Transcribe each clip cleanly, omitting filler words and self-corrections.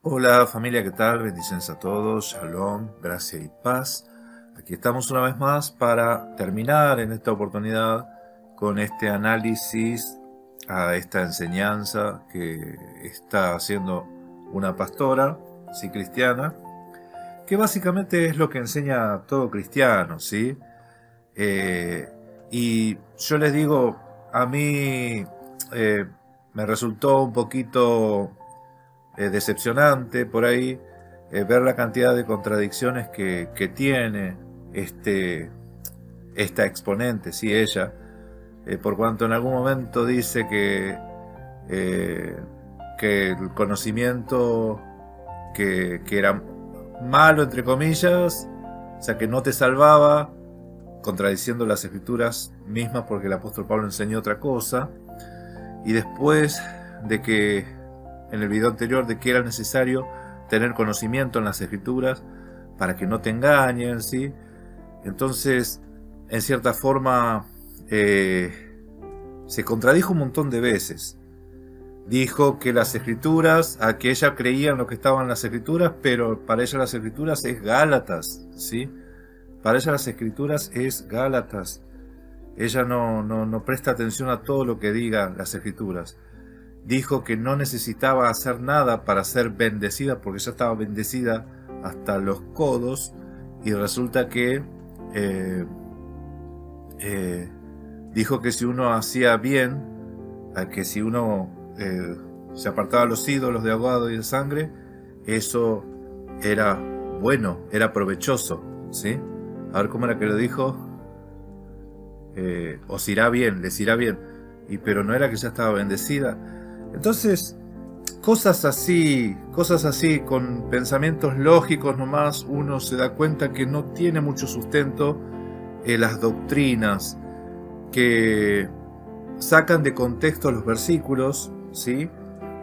Hola familia, ¿qué tal? Bendiciones a todos, shalom, gracia y paz. Aquí estamos una vez más para terminar en esta oportunidad con este análisis a esta enseñanza que está haciendo una pastora, sí, cristiana, que básicamente es lo que enseña todo cristiano, ¿sí? Y yo les digo, a mí me resultó un poquito decepcionante por ahí ver la cantidad de contradicciones que tiene esta exponente, sí, ella, por cuanto en algún momento dice que el conocimiento que era malo, entre comillas, o sea, que no te salvaba, contradiciendo las escrituras mismas porque el apóstol Pablo enseñó otra cosa, y después de que en el video anterior de que era necesario tener conocimiento en las escrituras para que no te engañen, ¿sí? Entonces, en cierta forma, se contradijo un montón de veces. Dijo que las escrituras, a que ella creía en lo que estaba en las escrituras, pero para ella las escrituras es Gálatas, ¿sí? Para ella las escrituras es Gálatas. Ella no presta atención a todo lo que digan las escrituras. Dijo que no necesitaba hacer nada para ser bendecida porque ya estaba bendecida hasta los codos, y resulta que dijo que si uno hacía bien, que si uno se apartaba de los ídolos de ahogado y de sangre, eso era bueno, era provechoso, ¿sí? A ver cómo era que lo dijo. Os irá bien, les irá bien, pero no era que ya estaba bendecida. Entonces, cosas así, con pensamientos lógicos nomás, uno se da cuenta que no tiene mucho sustento las doctrinas, que sacan de contexto los versículos, ¿sí?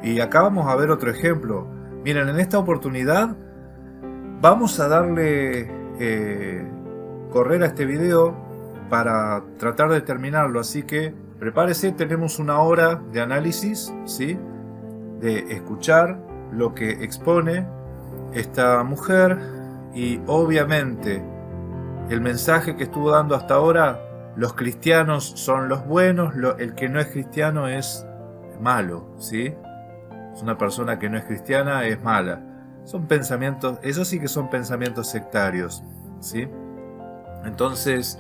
Y acá vamos a ver otro ejemplo. Miren, en esta oportunidad vamos a darle correr a este video para tratar de terminarlo, así que prepárese, tenemos una hora de análisis, ¿sí? De escuchar lo que expone esta mujer, y obviamente el mensaje que estuvo dando hasta ahora: los cristianos son los buenos, el que no es cristiano es malo, ¿sí? Es una persona que no es cristiana, es mala. Son pensamientos, eso sí que son pensamientos sectarios, ¿sí? Entonces,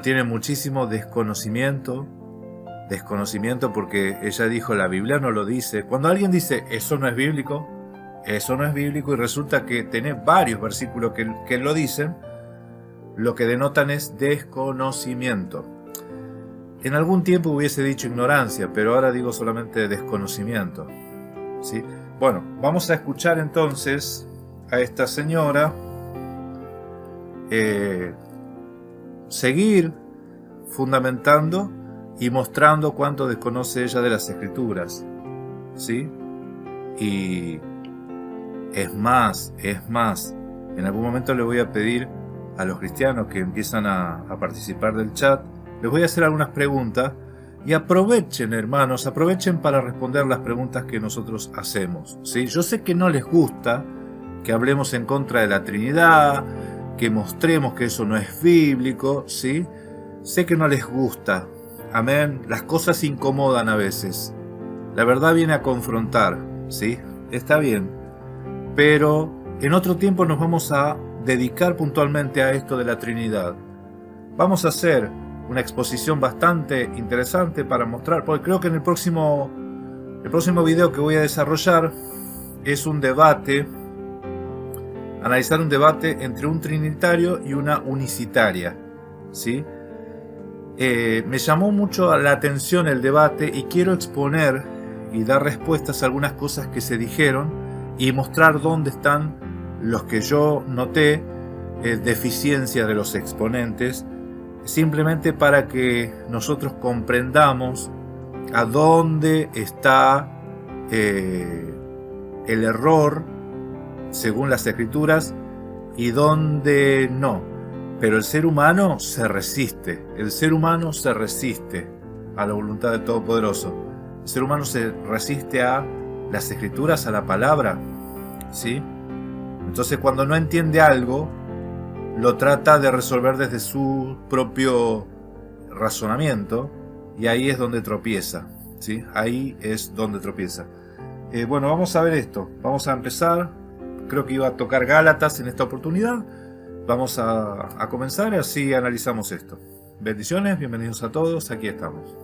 tiene muchísimo desconocimiento porque ella dijo, la Biblia no lo dice. Cuando alguien dice, eso no es bíblico, y resulta que tiene varios versículos que lo dicen, lo que denotan es desconocimiento. En algún tiempo hubiese dicho ignorancia, pero ahora digo solamente desconocimiento, ¿sí? Bueno, vamos a escuchar entonces a esta señora seguir fundamentando y mostrando cuánto desconoce ella de las escrituras, ¿sí? Y es más, en algún momento le voy a pedir a los cristianos que empiezan a participar del chat, les voy a hacer algunas preguntas, y aprovechen, hermanos, aprovechen para responder las preguntas que nosotros hacemos, ¿sí? Yo sé que no les gusta que hablemos en contra de la Trinidad, que mostremos que eso no es bíblico, ¿sí? Sé que no les gusta, amén. Las cosas incomodan a veces. La verdad viene a confrontar, ¿sí? Está bien. Pero en otro tiempo nos vamos a dedicar puntualmente a esto de la Trinidad. Vamos a hacer una exposición bastante interesante para mostrar, porque creo que en el próximo video que voy a desarrollar es un debate, analizar un debate entre un trinitario y una unicitaria, ¿sí? Me llamó mucho la atención el debate y quiero exponer y dar respuestas a algunas cosas que se dijeron y mostrar dónde están los que yo noté deficiencia de los exponentes, simplemente para que nosotros comprendamos a dónde está el error según las escrituras y dónde no. Pero el ser humano se resiste a la voluntad del Todopoderoso. El ser humano se resiste a las escrituras, a la palabra, ¿sí? Entonces cuando no entiende algo, lo trata de resolver desde su propio razonamiento, y ahí es donde tropieza, ¿sí? Ahí es donde tropieza. Bueno, vamos a ver esto. Vamos a empezar. Creo que iba a tocar Gálatas en esta oportunidad. Vamos a comenzar y así analizamos esto. Bendiciones, bienvenidos a todos, aquí estamos.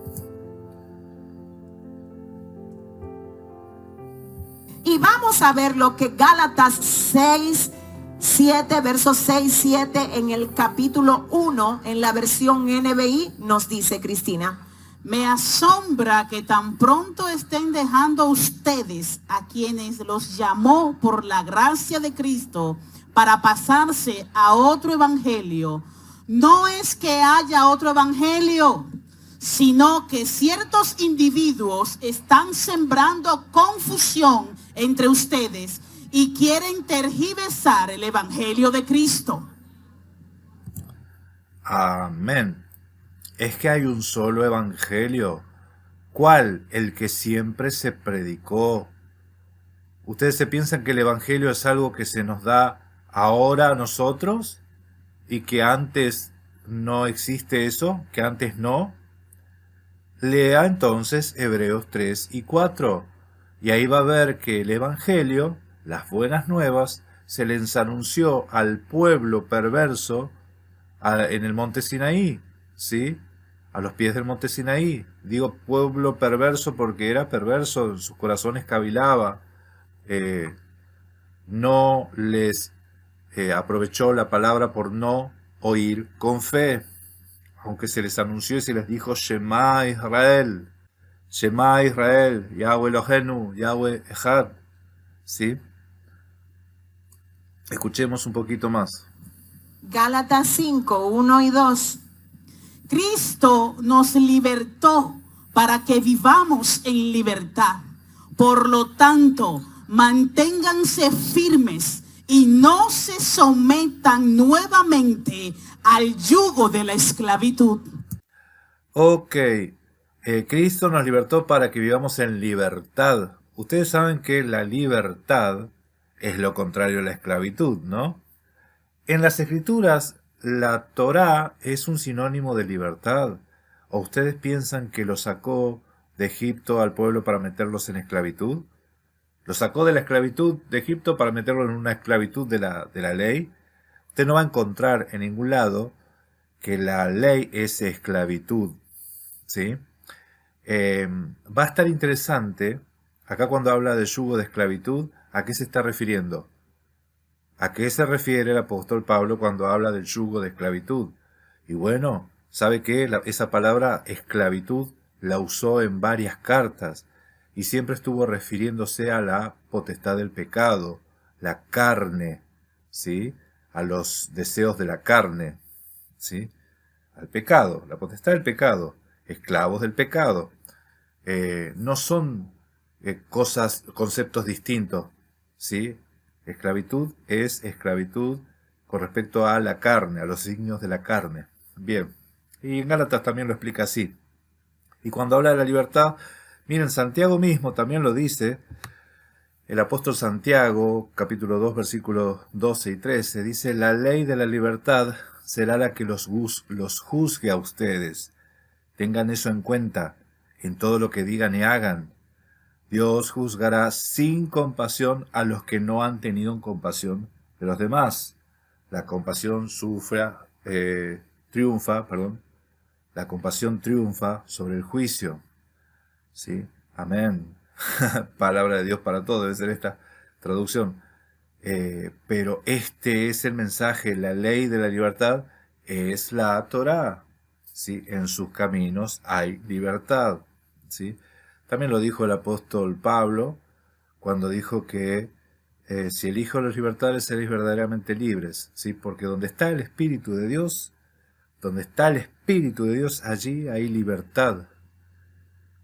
Y vamos a ver lo que Gálatas 6, 7, versos 6, 7 en el capítulo 1 en la versión NBI nos dice, Cristina. Me asombra que tan pronto estén dejando ustedes a quienes los llamó por la gracia de Cristo para pasarse a otro evangelio. No es que haya otro evangelio, sino que ciertos individuos están sembrando confusión entre ustedes y quieren tergiversar el evangelio de Cristo. Amén. Es que hay un solo evangelio. ¿Cuál? El que siempre se predicó. ¿Ustedes se piensan que el evangelio es algo que se nos da ahora a nosotros? ¿Y que antes no existe eso? ¿Que antes no? Lea entonces Hebreos 3 y 4. Y ahí va a ver que el evangelio, las buenas nuevas, se les anunció al pueblo perverso en el monte Sinaí, ¿sí? A los pies del monte Sinaí. Digo pueblo perverso porque era perverso, en sus corazones cavilaba. No les aprovechó la palabra por no oír con fe. Aunque se les anunció y se les dijo Shema Israel, Yahweh Elohenu, Yahweh Echad, ¿sí? Escuchemos un poquito más. Gálatas 5, 1 y 2. Cristo nos libertó para que vivamos en libertad. Por lo tanto, manténganse firmes y no se sometan nuevamente al yugo de la esclavitud. Ok, Cristo nos libertó para que vivamos en libertad. Ustedes saben que la libertad es lo contrario a la esclavitud, ¿no? En las Escrituras, la Torá es un sinónimo de libertad. ¿O ustedes piensan que lo sacó de Egipto al pueblo para meterlos en esclavitud? ¿Lo sacó de la esclavitud de Egipto para meterlo en una esclavitud de la ley? Usted no va a encontrar en ningún lado que la ley es esclavitud, ¿sí? Va a estar interesante, acá cuando habla de yugo de esclavitud, ¿a qué se está refiriendo? ¿A qué se refiere el apóstol Pablo cuando habla del yugo de esclavitud? Y bueno, ¿sabe qué? Esa palabra esclavitud la usó en varias cartas y siempre estuvo refiriéndose a la potestad del pecado, la carne, ¿sí? A los deseos de la carne, ¿sí? Al pecado, la potestad del pecado, esclavos del pecado. No son conceptos distintos, ¿sí? Esclavitud es esclavitud con respecto a la carne, a los signos de la carne. Bien, y en Gálatas también lo explica así. Y cuando habla de la libertad, miren, Santiago mismo también lo dice. El apóstol Santiago, capítulo 2, versículos 12 y 13, dice: la ley de la libertad será la que los juzgue a ustedes. Tengan eso en cuenta en todo lo que digan y hagan. Dios juzgará sin compasión a los que no han tenido compasión de los demás. La compasión triunfa. La compasión triunfa sobre el juicio. ¿Sí? Amén. Palabra de Dios para todo, debe ser esta traducción. Pero este es el mensaje, la ley de la libertad es la Torá. ¿Sí? En sus caminos hay libertad. ¿Sí? También lo dijo el apóstol Pablo cuando dijo que si el Hijo los libertades seréis verdaderamente libres, ¿sí? Porque donde está el Espíritu de Dios, allí hay libertad,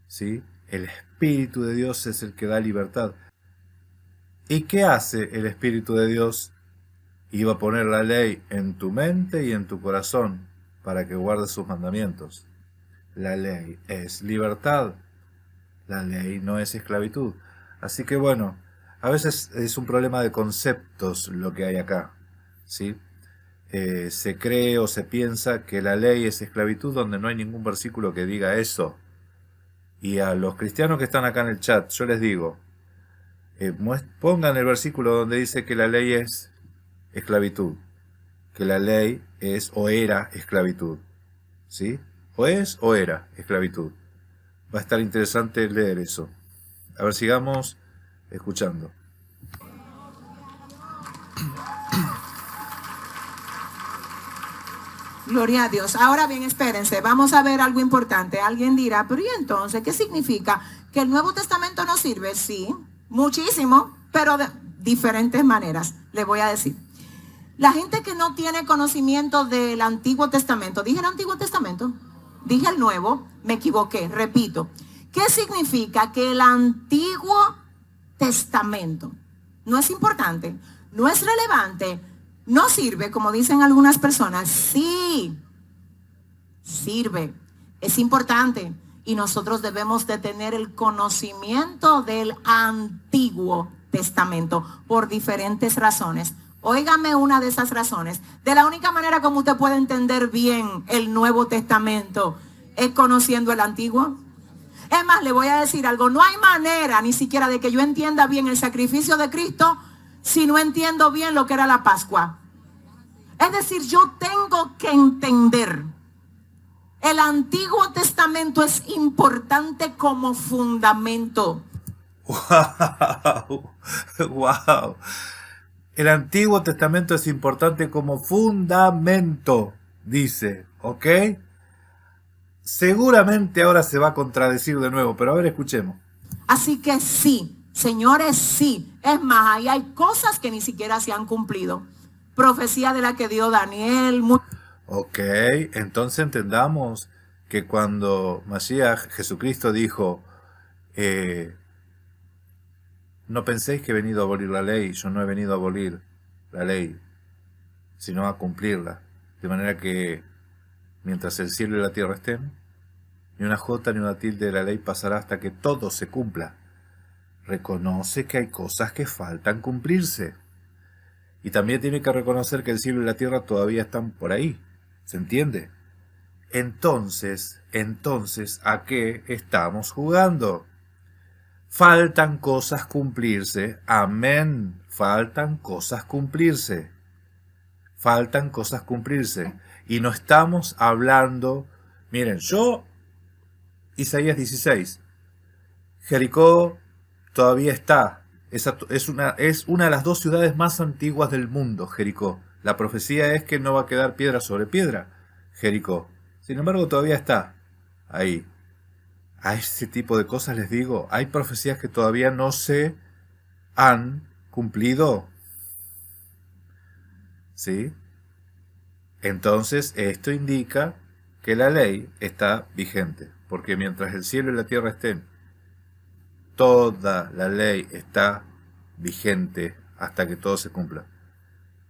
¿sí? El Espíritu de Dios es el que da libertad. ¿Y qué hace el Espíritu de Dios? Iba a poner la ley en tu mente y en tu corazón para que guardes sus mandamientos. La ley es libertad. La ley no es esclavitud. Así que bueno, a veces es un problema de conceptos lo que hay acá, ¿sí? Se cree o se piensa que la ley es esclavitud donde no hay ningún versículo que diga eso. Y a los cristianos que están acá en el chat, yo les digo, pongan el versículo donde dice que la ley es esclavitud, que la ley es o era esclavitud, ¿sí? O es o era esclavitud. Va a estar interesante leer eso. A ver, sigamos escuchando. Gloria a Dios. Ahora bien, espérense, vamos a ver algo importante. Alguien dirá, pero ¿y entonces qué significa? ¿Que el Nuevo Testamento no sirve? Sí, muchísimo, pero de diferentes maneras. Le voy a decir. La gente que no tiene conocimiento del Antiguo Testamento, ¿dije el Antiguo Testamento? Dije el Nuevo, me equivoqué, repito. ¿Qué significa? Que el Antiguo Testamento no es importante, no es relevante, no sirve, como dicen algunas personas. Sí, sirve, es importante. Y nosotros debemos de tener el conocimiento del Antiguo Testamento por diferentes razones. Óigame una de esas razones. De la única manera como usted puede entender bien el Nuevo Testamento es conociendo el Antiguo. Es más, le voy a decir algo. No hay manera ni siquiera de que yo entienda bien el sacrificio de Cristo si no entiendo bien lo que era la Pascua. Es decir, yo tengo que entender. El Antiguo Testamento es importante como fundamento. ¡Wow! ¡Wow! El Antiguo Testamento es importante como fundamento, dice, ¿ok? Seguramente ahora se va a contradecir de nuevo, pero a ver, escuchemos. Así que sí, señores, sí. Es más, ahí hay cosas que ni siquiera se han cumplido. Profecía de la que dio Daniel. Ok, entonces entendamos que cuando Mashiach, Jesucristo, dijo, no penséis que he venido a abolir la ley, yo no he venido a abolir la ley, sino a cumplirla. De manera que mientras el cielo y la tierra estén, ni una jota ni una tilde de la ley pasará hasta que todo se cumpla. Reconoce que hay cosas que faltan cumplirse. Y también tiene que reconocer que el cielo y la tierra todavía están por ahí. ¿Se entiende? Entonces, ¿a qué estamos jugando? Faltan cosas cumplirse. Amén. Faltan cosas cumplirse. Faltan cosas cumplirse. Y no estamos hablando... Miren, Isaías 16. Jericó todavía está. Es una de las dos ciudades más antiguas del mundo, Jericó. La profecía es que no va a quedar piedra sobre piedra, Jericó. Sin embargo, todavía está ahí. A ese tipo de cosas les digo, hay profecías que todavía no se han cumplido. ¿Sí? Entonces, esto indica que la ley está vigente. Porque mientras el cielo y la tierra estén, toda la ley está vigente hasta que todo se cumpla.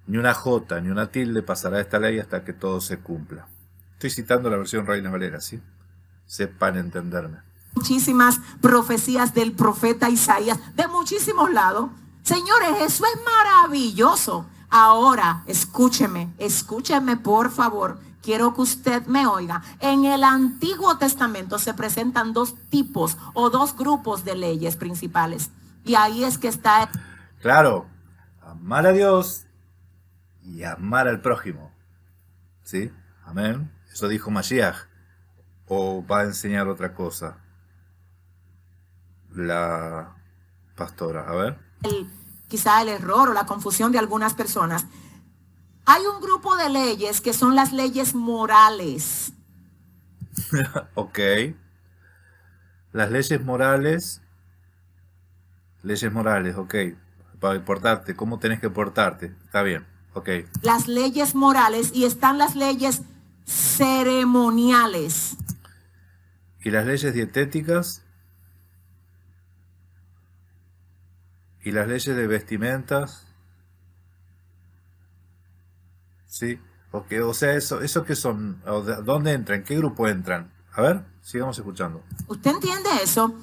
Ni una jota ni una tilde pasará esta ley hasta que todo se cumpla. Estoy citando la versión Reina Valera, ¿sí? Sepan entenderme. Muchísimas profecías del profeta Isaías, de muchísimos lados. Señores, eso es maravilloso. Ahora, escúcheme por favor. Quiero que usted me oiga. En el Antiguo Testamento se presentan dos tipos o dos grupos de leyes principales. Y ahí es que está... Claro, amar a Dios y amar al prójimo. ¿Sí? Amén. Eso dijo Mashiach. ¿O va a enseñar otra cosa la pastora? A ver. Quizá el error o la confusión de algunas personas. Hay un grupo de leyes que son las leyes morales. Ok. Las leyes morales, ok. Para portarte, ¿cómo tenés que portarte? Está bien, ok. Las leyes morales y están las leyes ceremoniales. ¿Y las leyes dietéticas? ¿Y las leyes de vestimentas? Sí, okay. O sea, ¿eso qué son? ¿Dónde entran? ¿Qué grupo entran? A ver, sigamos escuchando. ¿Usted entiende eso?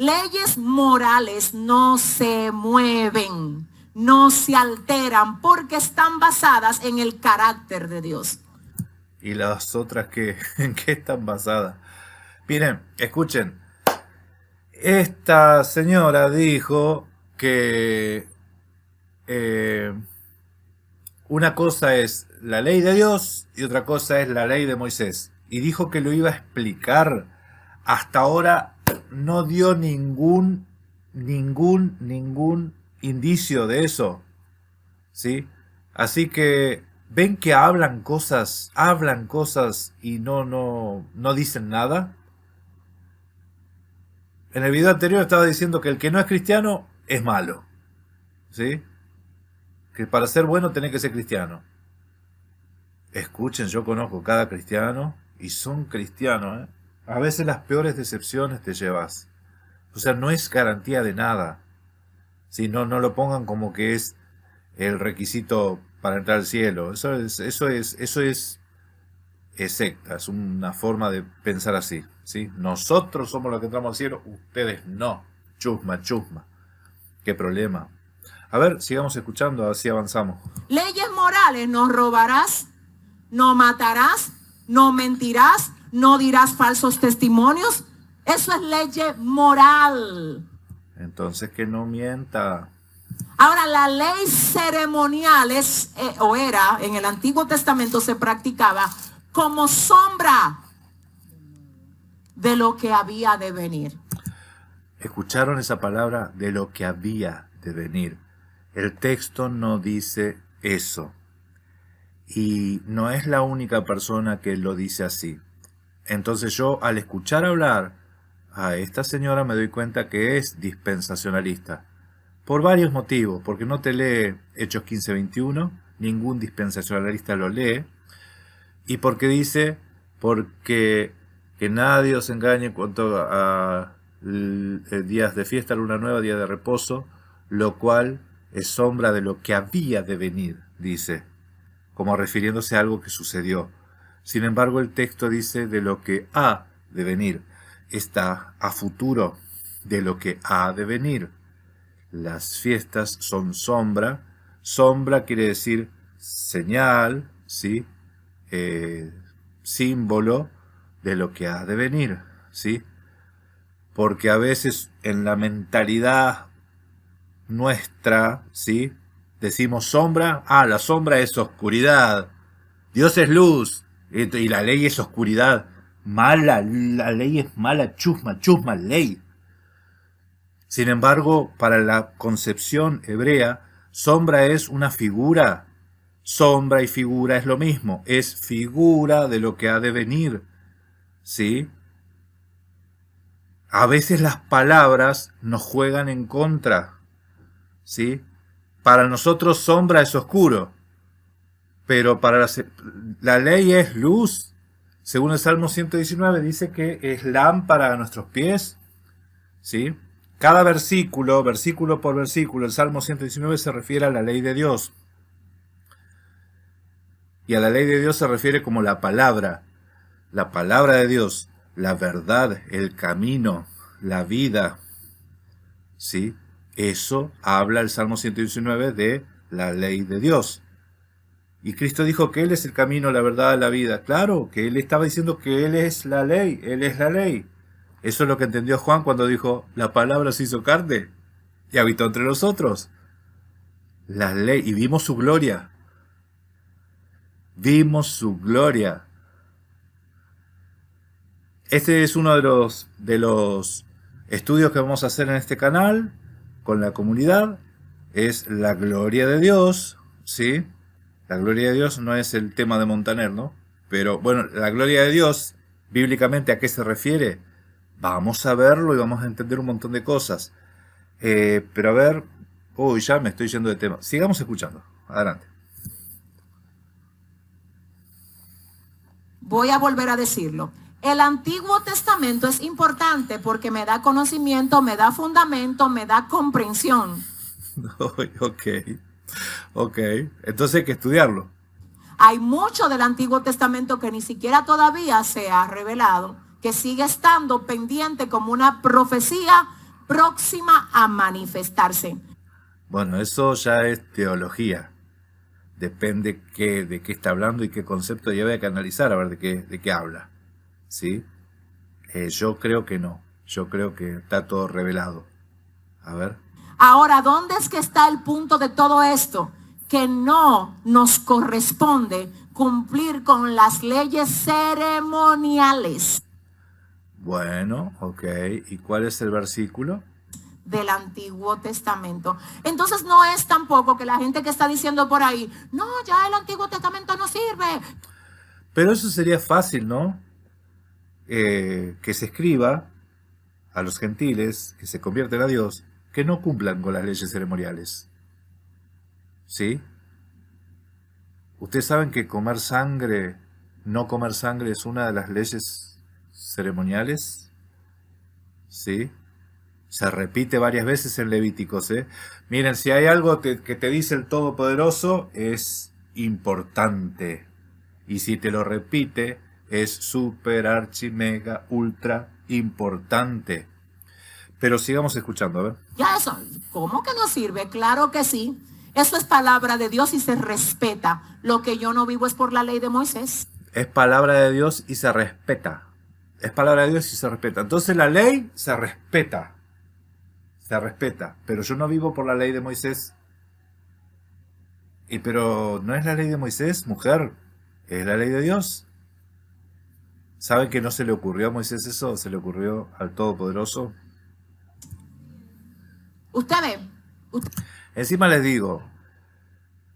Leyes morales no se mueven, no se alteran porque están basadas en el carácter de Dios. ¿Y las otras en qué están basadas? Miren, escuchen. Esta señora dijo que una cosa es la ley de Dios y otra cosa es la ley de Moisés. Y dijo que lo iba a explicar. Hasta ahora no dio ningún indicio de eso. ¿Sí? Así que ven que hablan cosas y no dicen nada. En el video anterior estaba diciendo que el que no es cristiano es malo. ¿Sí? Que para ser bueno tenés que ser cristiano. Escuchen, yo conozco cada cristiano y son cristianos, ¿eh? A veces las peores decepciones te llevas. O sea, no es garantía de nada. Si no lo pongan como que es el requisito para entrar al cielo. Eso es secta, es una forma de pensar así, ¿sí? Nosotros somos los que entramos al cielo, ustedes no. Chusma. Qué problema. A ver, sigamos escuchando, así avanzamos. Leyes morales: no robarás, no matarás, no mentirás, no dirás falsos testimonios. Eso es ley moral. Entonces que no mienta. Ahora, la ley ceremonial era, en el Antiguo Testamento se practicaba como sombra de lo que había de venir. ¿Escucharon esa palabra? De lo que había de venir. El texto no dice eso. Y no es la única persona que lo dice así. Entonces yo, al escuchar hablar a esta señora, me doy cuenta que es dispensacionalista. Por varios motivos. Porque no te lee Hechos 15:21. Ningún dispensacionalista lo lee. Y porque dice, porque que nadie os engañe en cuanto a días de fiesta, luna nueva, día de reposo, lo cual es sombra de lo que había de venir, dice, como refiriéndose a algo que sucedió. Sin embargo, el texto dice de lo que ha de venir, está a futuro de lo que ha de venir. Las fiestas son sombra. Sombra quiere decir señal, ¿sí? Símbolo de lo que ha de venir, ¿sí? Porque a veces en la mentalidad nuestra, ¿sí? Decimos sombra, la sombra es oscuridad, Dios es luz, y la ley es oscuridad, mala, la ley es mala, chusma, ley. Sin embargo, para la concepción hebrea, sombra es una figura. Sombra y figura es lo mismo, es figura de lo que ha de venir, ¿sí? A veces las palabras nos juegan en contra, ¿sí? Para nosotros sombra es oscuro, pero para la ley es luz. Según el Salmo 119 dice que es lámpara a nuestros pies, ¿sí? Cada versículo por versículo, el Salmo 119 se refiere a la ley de Dios. Y a la ley de Dios se refiere como la palabra de Dios, la verdad, el camino, la vida, ¿sí? Eso habla el Salmo 119 de la ley de Dios. Y Cristo dijo que Él es el camino, la verdad, la vida. Claro, que Él estaba diciendo que Él es la ley, Él es la ley. Eso es lo que entendió Juan cuando dijo, la palabra se hizo carne y habitó entre nosotros. La ley, y vimos su gloria. Vimos su gloria. Este es uno de los estudios que vamos a hacer en este canal con la comunidad. Es la gloria de Dios, ¿sí? La gloria de Dios no es el tema de Montaner, ¿no? Pero bueno, la gloria de Dios, bíblicamente, ¿a qué se refiere? Vamos a verlo y vamos a entender un montón de cosas. Pero a ver, ya me estoy yendo de tema. Sigamos escuchando. Adelante. Voy a volver a decirlo. El Antiguo Testamento es importante porque me da conocimiento, me da fundamento, me da comprensión. Ok. Entonces hay que estudiarlo. Hay mucho del Antiguo Testamento que ni siquiera todavía se ha revelado, que sigue estando pendiente como una profecía próxima a manifestarse. Bueno, eso ya es teología. Depende de qué está hablando y qué concepto lleva que analizar, a ver de qué habla. ¿Sí? Yo creo que no. Yo creo que está todo revelado. A ver. Ahora, ¿dónde es que está el punto de todo esto? Que no nos corresponde cumplir con las leyes ceremoniales Bueno, ok. ¿Y cuál es el versículo? del Antiguo Testamento. Entonces no es tampoco que la gente que está diciendo por ahí, no, ya el Antiguo Testamento no sirve. Pero eso sería fácil, ¿no? Que se escriba a los gentiles que se convierten a Dios, que no cumplan con las leyes ceremoniales. ¿Sí? Ustedes saben que no comer sangre es una de las leyes ceremoniales. ¿Sí? Se repite varias veces en Levíticos, ¿eh? Miren, si hay algo que te dice el Todopoderoso, es importante. Y si te lo repite, es súper, archi, mega, ultra importante. Pero sigamos escuchando, a ver. Ya eso, ¿cómo que no sirve? Claro que sí. Eso es palabra de Dios y se respeta. Lo que yo no vivo es por la ley de Moisés. Es palabra de Dios y se respeta. Es palabra de Dios y se respeta. Entonces la ley se respeta. Se respeta. Pero yo no vivo por la ley de Moisés. Pero no es la ley de Moisés, mujer. Es la ley de Dios. ¿Saben que no se le ocurrió a Moisés eso? Se le ocurrió al Todopoderoso. Usted ve. Encima les digo,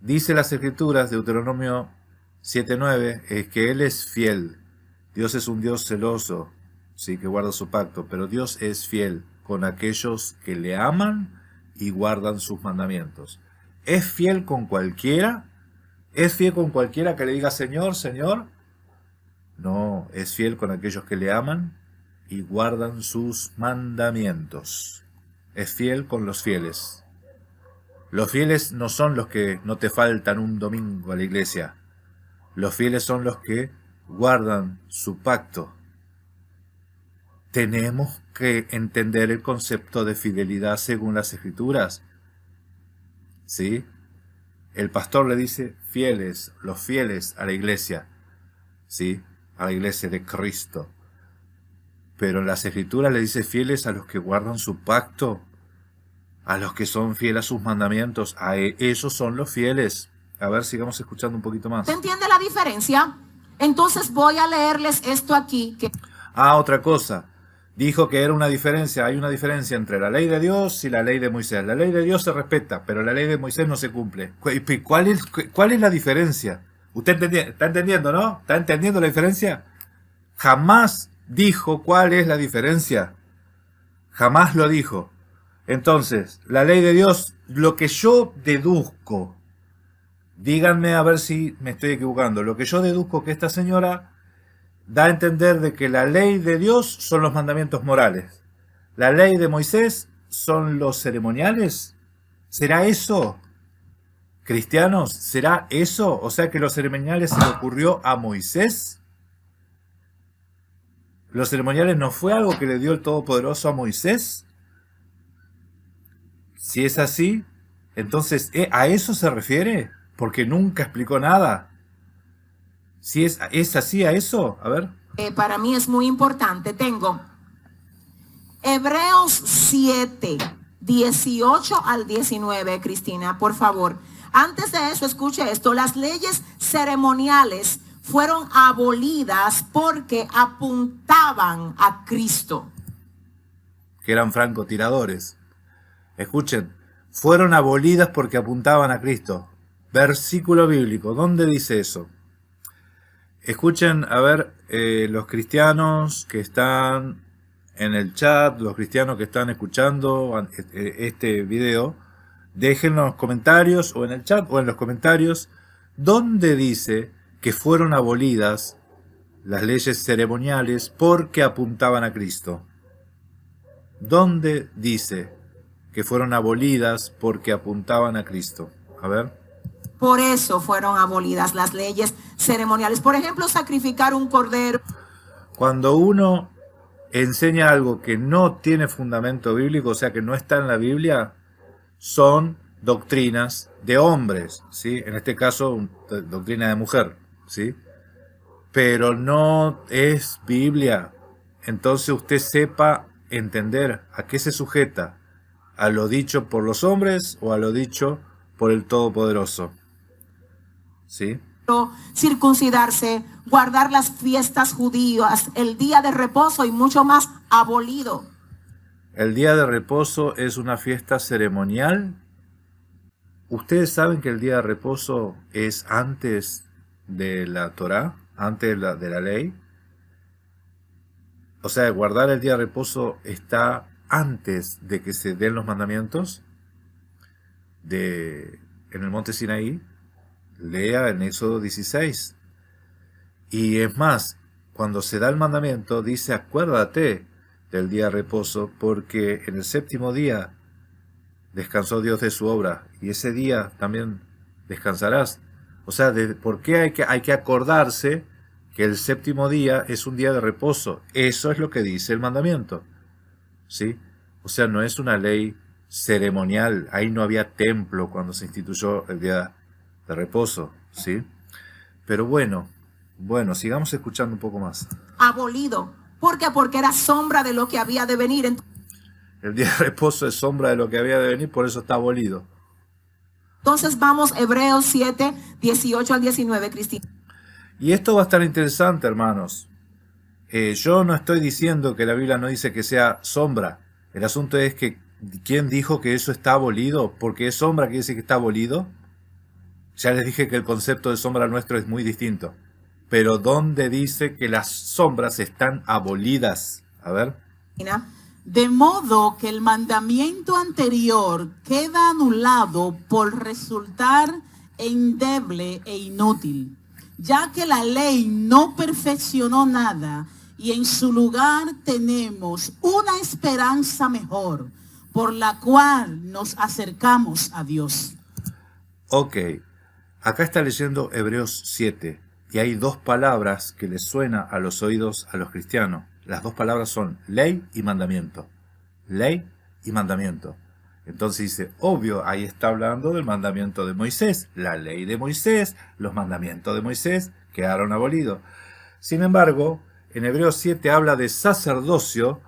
dice las Escrituras, Deuteronomio 7:9, es que Él es fiel. Dios es un Dios celoso, sí, que guarda su pacto, pero Dios es fiel con aquellos que le aman y guardan sus mandamientos. ¿Es fiel con cualquiera? ¿Es fiel con cualquiera que le diga Señor, Señor? No, es fiel con aquellos que le aman y guardan sus mandamientos. Es fiel con los fieles. Los fieles no son los que no te faltan un domingo a la iglesia. Los fieles son los que guardan su pacto. Tenemos que entender el concepto de fidelidad según las Escrituras. ¿Sí? El pastor le dice fieles, los fieles a la iglesia. ¿Sí? A la iglesia de Cristo. Pero en las Escrituras le dice fieles a los que guardan su pacto, a los que son fieles a sus mandamientos, a esos son los fieles. A ver, sigamos escuchando un poquito más. ¿Te entiende la diferencia? Entonces voy a leerles esto aquí. Otra cosa. Dijo que era una diferencia, hay una diferencia entre la ley de Dios y la ley de Moisés. La ley de Dios se respeta, pero la ley de Moisés no se cumple. ¿Cuál es la diferencia? ¿Usted está entendiendo, no? ¿Está entendiendo la diferencia? Jamás dijo cuál es la diferencia. Jamás lo dijo. Entonces, la ley de Dios, lo que yo deduzco, díganme a ver si me estoy equivocando, lo que yo deduzco que esta señora da a entender de que la ley de Dios son los mandamientos morales. La ley de Moisés son los ceremoniales. ¿Será eso? ¿Cristianos? ¿Será eso? O sea que los ceremoniales se le ocurrió a Moisés. ¿Los ceremoniales no fue algo que le dio el Todopoderoso a Moisés? Si es así, entonces ¿a eso se refiere? Porque nunca explicó nada. Si es así a eso, a ver. Para mí es muy importante. Tengo Hebreos 7, 18 al 19, Cristina, por favor. Antes de eso, escuche esto. Las leyes ceremoniales fueron abolidas porque apuntaban a Cristo. Que eran francotiradores. Escuchen, fueron abolidas porque apuntaban a Cristo. Versículo bíblico, ¿dónde dice eso? Escuchen, a ver, los cristianos que están en el chat, los cristianos que están escuchando este video, dejen en los comentarios, o en el chat, o en los comentarios, ¿dónde dice que fueron abolidas las leyes ceremoniales porque apuntaban a Cristo? ¿Dónde dice que fueron abolidas porque apuntaban a Cristo? A ver. Por eso fueron abolidas las leyes ceremoniales. Por ejemplo, sacrificar un cordero. Cuando uno enseña algo que no tiene fundamento bíblico, o sea que no está en la Biblia, son doctrinas de hombres, ¿sí? En este caso, doctrina de mujer, ¿sí? Pero no es Biblia. Entonces usted sepa entender a qué se sujeta, a lo dicho por los hombres o a lo dicho por el Todopoderoso, ¿sí? Circuncidarse, guardar las fiestas judías, el día de reposo y mucho más abolido. El día de reposo es una fiesta ceremonial. Ustedes saben que el día de reposo es antes de la Torá, antes de la ley. O sea, guardar el día de reposo está antes de que se den los mandamientos en el monte Sinaí. Lea en Éxodo 16. Y es más, cuando se da el mandamiento, dice, acuérdate del día de reposo, porque en el séptimo día descansó Dios de su obra, y ese día también descansarás. O sea, ¿por qué hay que acordarse que el séptimo día es un día de reposo? Eso es lo que dice el mandamiento, ¿sí? O sea, no es una ley ceremonial. Ahí no había templo cuando se instituyó el día de reposo, ¿sí? Pero bueno, sigamos escuchando un poco más. Abolido. ¿Por qué? Porque era sombra de lo que había de venir. El día de reposo es sombra de lo que había de venir, por eso está abolido. Entonces vamos, Hebreos 7, 18 al 19, Cristina. Y esto va a estar interesante, hermanos. Yo no estoy diciendo que la Biblia no dice que sea sombra. El asunto es que, ¿quién dijo que eso está abolido? Porque es sombra que dice que está abolido. Ya les dije que el concepto de sombra nuestro es muy distinto. Pero ¿dónde dice que las sombras están abolidas? A ver. De modo que el mandamiento anterior queda anulado por resultar endeble e inútil, ya que la ley no perfeccionó nada, y en su lugar tenemos una esperanza mejor, por la cual nos acercamos a Dios. Ok. Acá está leyendo Hebreos 7 y hay dos palabras que les suena a los oídos a los cristianos. Las dos palabras son ley y mandamiento. Ley y mandamiento. Entonces dice, obvio, ahí está hablando del mandamiento de Moisés. La ley de Moisés, los mandamientos de Moisés quedaron abolidos. Sin embargo, en Hebreos 7 habla de sacerdocio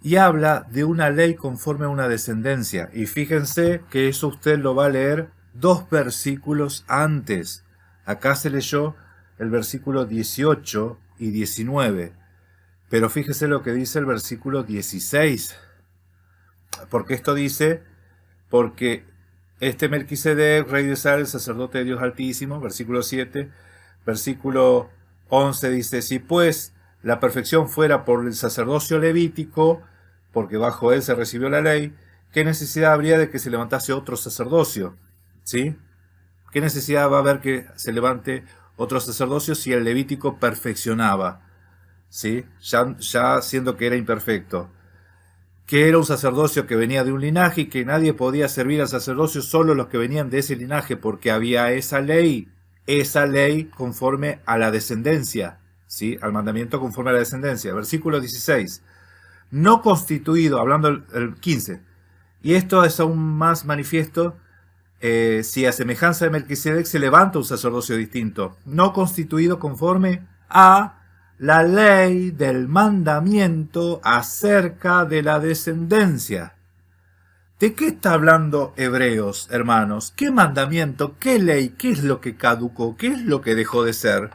y habla de una ley conforme a una descendencia. Y fíjense que eso usted lo va a leer 2 versículos antes. Acá se leyó el versículo 18 y 19. Pero fíjese lo que dice el versículo 16. Porque esto dice, porque este Melquisedec, rey de Salem, sacerdote de Dios Altísimo, versículo 7. Versículo 11 dice, si pues la perfección fuera por el sacerdocio levítico, porque bajo él se recibió la ley, ¿qué necesidad habría de que se levantase otro sacerdocio? ¿Sí? ¿Qué necesidad va a haber que se levante otro sacerdocio si el levítico perfeccionaba? ¿Sí? Ya siendo que era imperfecto. Que era un sacerdocio que venía de un linaje y que nadie podía servir al sacerdocio, solo los que venían de ese linaje, porque había esa ley conforme a la descendencia, ¿sí? Al mandamiento conforme a la descendencia. Versículo 16. No constituido, hablando el 15, y esto es aún más manifiesto si a semejanza de Melquisedec se levanta un sacerdocio distinto, no constituido conforme a la ley del mandamiento acerca de la descendencia. ¿De qué está hablando Hebreos, hermanos? ¿Qué mandamiento? ¿Qué ley? ¿Qué es lo que caducó? ¿Qué es lo que dejó de ser?